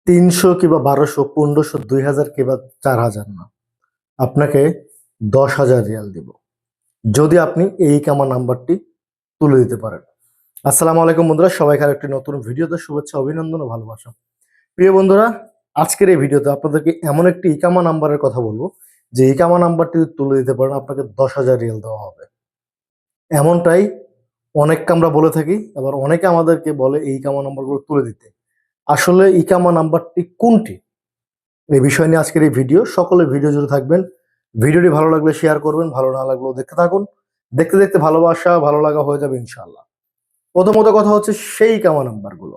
300 কিংবা 1200, 1500, 2000 কিংবা 4000 না, আপনাকে 10,000 রিয়াল দিব যদি আপনি এই কামা নাম্বারটি তুলে দিতে পারেন। আসসালামু আলাইকুম বন্ধুরা, সবাইকে আরেকটি নতুন ভিডিওতে শুভেচ্ছা, অভিনন্দন ও ভালোবাসা। প্রিয় বন্ধুরা, আজকের এই ভিডিওতে আপনাদেরকে এমন একটি ইকামা নাম্বারের কথা বলবো যে ইকামা নাম্বারটি তুলে দিতে পারেন আপনাকে 10,000 রিয়াল দেওয়া হবে। এমনটাই অনেককে আমরা বলে থাকি, আবার অনেকে আমাদেরকে বলে এই ইকামা নাম্বারগুলো তুলে দিতে। আসলে ইকামা নাম্বারটি কোনটি, এই বিষয় নিয়ে আজকের এই ভিডিও। সকলে ভিডিও জুড়ে থাকবেন। ভিডিওটি ভালো লাগলে শেয়ার করবেন, ভালো না লাগলেও দেখতে থাকুন। দেখতে দেখতে ভালোবাসা ভালো লাগা হয়ে যাবে ইনশাআল্লাহ। প্রথমত কথা হচ্ছে সেই ইকামা নাম্বারগুলো।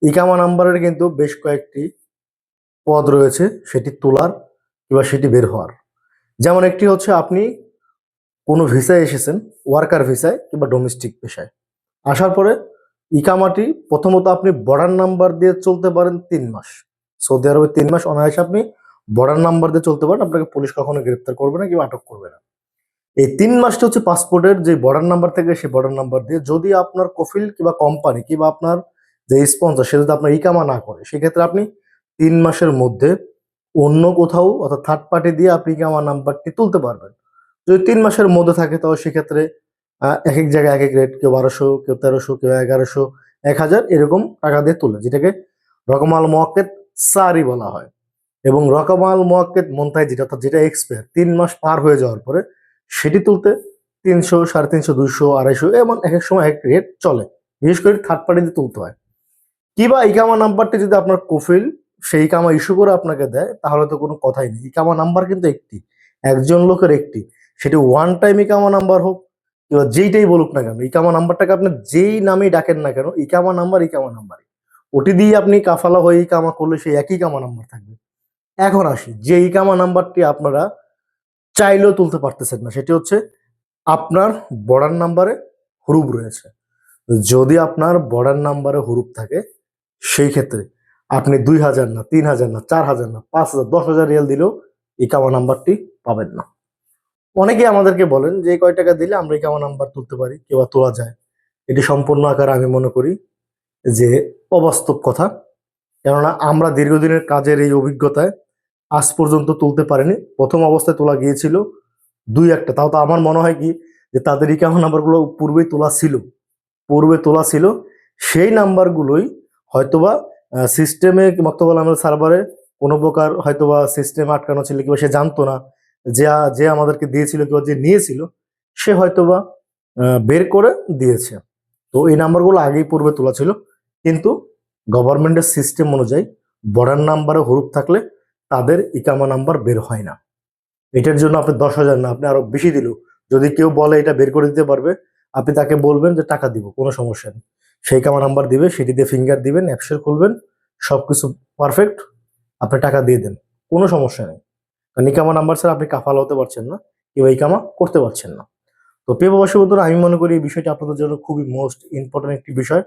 ইকামা নাম্বারের কিন্তু বেশ কয়েকটি পদ রয়েছে, সেটি তোলার কিংবা সেটি বের হওয়ার। যেমন একটি হচ্ছে আপনি কোনো ভিসায় এসেছেন, ওয়ার্কার ভিসায় কিংবা ডোমেস্টিক পেশায়। আসার পরে ইকামাটি প্রথমত আপনি বর্ডার নাম্বার দিয়ে চলতে পারেন 3 মাস। সৌদি আরবে 3 মাস অনায়াসে আপনি বর্ডার নাম্বার দিয়ে চলতে পারেন, আপনাকে পুলিশ কখনো গ্রেপ্তার করবে না কিংবা আটক করবে না। এই 3 মাসটা হচ্ছে পাসপোর্টের যে বর্ডার নাম্বার থেকে সেই বর্ডার নাম্বার দিয়ে, যদি আপনার কফিল কিংবা কোম্পানি কিংবা আপনার যে স্পন্সর সে যদি আপনার ইকামা না করে, সেক্ষেত্রে আপনি 3 মাসের মধ্যে অন্য কোথাও অর্থাৎ থার্ড পার্টি দিয়ে আপনি ইকামা নাম্বারটি তুলতে পারবেন। যদি 3 মাসের মধ্যে থাকে তাহলে সেক্ষেত্রে এক এক জায়গায় এক এক রেট, কেউ 1200, কেউ 1300, কেউ 1100, 1000 এরকম টাকা দিয়ে তোলে, যেটাকে রকমাল মোয়াক্কেত সারি বলা হয়। এবং রকমাল মোয়াক্কেত মুনতাহি, যেটা অর্থাৎ যেটা এক্সপায়ার 3 মাস পার হয়ে যাওয়ার পরে সেটি তুলতে 300, 350, 200, 250 এমন এক এক সময় এক রেট চলে। বিশেষ করে থার্ড পার্টিতে তুলতে হয়। কিংবা ইকামা নাম্বারটি যদি আপনার কফিল সেই ইকামা ইস্যু করে আপনাকে দেয়, তাহলে তো কোনো কথাই নেই। ইকামা নাম্বার কিন্তু একটি, একজন লোকের একটি, সেটি ওয়ান টাইম ইকামা নাম্বার হোক কিংবা যেইটাই বলুক না কেন, ইকামা নাম্বারটাকে আপনি যেই নামেই ডাকেন না কেন, ইকামা নাম্বার ইকামা নাম্বারই। ওটি দিয়ে আপনি কাফালা হয়ে ইকামা করলে সেই একই ইকামা নাম্বার থাকবে। এখন আসি যে ইকামা নাম্বারটি আপনারা চাইলেও তুলতে পারতেছেন না, সেটি হচ্ছে আপনার বর্ডার নাম্বারে হুরুপ রয়েছে। যদি আপনার বর্ডার নাম্বারে হুরুপ থাকে, সেই ক্ষেত্রে আপনি 2000 না, 3000 না, 4000 না, 5000, 10,000 রিয়াল দিলেও ইকামা নাম্বারটি পাবেন না। অনেকে আমাদেরকে বলেন যে এই কয় টাকা দিলে আমরা ইকামা নাম্বার তুলতে পারি কিংবা তোলা যায়। এটি সম্পূর্ণ আকারে আমি মনে করি যে অবাস্তব কথা। কেননা আমরা দীর্ঘদিনের কাজের এই অভিজ্ঞতায় আজ পর্যন্ত তুলতে পারিনি। প্রথম অবস্থায় তোলা গিয়েছিল 2-1টা, তাও তো আমার মনে হয় কি যে তাদের ইকামা নাম্বারগুলো পূর্বে তোলা ছিল, সেই নাম্বারগুলোই হয়তোবা সিস্টেমে মক্তবুল আমেল সার্ভারে কোনো প্রকার হয়তোবা সিস্টেম আটকানো ছিল কিংবা সে জানতো না, যে যে আমাদেরকে দিয়েছিল কিংবা যে নিয়েছিল সে হয়তোবা বের করে দিয়েছে। তো এই নাম্বারগুলো আগেই পূর্বে তোলা ছিল, কিন্তু গভর্নমেন্টের সিস্টেম অনুযায়ী বর্ডার নাম্বারে হরুপ থাকলে তাদের ইকামা নাম্বার বের হয় না। এটার জন্য আপনি 10,000 না, আপনি আরো বেশি দিল, যদি কেউ বলে এটা বের করে দিতে পারবে, আপনি তাকে বলবেন যে টাকা দিব, কোনো সমস্যা নেই। সেই কামা নাম্বার দিবে, সেটি দিয়ে ফিঙ্গার দিবেন, অ্যাপসের খুলবেন, সবকিছু পারফেক্ট, আপনি টাকা দিয়ে দেন, কোনো সমস্যা নেই। কারণ ইকামা নাম্বার ছাড়া আপনি কাফালা হতে পারছেন না, কেউ ইকামা করতে পারছেন না। তো প্রিয় প্রবাসী বন্ধুরা, আমি মনে করি এই বিষয়টি আপনাদের জন্য খুবই মোস্ট ইম্পর্টেন্ট একটি বিষয়।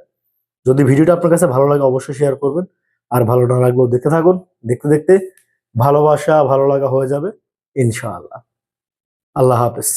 যদি ভিডিওটা আপনার কাছে ভালো লাগে অবশ্যই শেয়ার করবেন, আর ভালো না লাগলেও দেখতে থাকুন। দেখতে দেখতে ভালোবাসা ভালো লাগা হয়ে যাবে ইনশাআল্লাহ। আল্লাহ হাফেজ।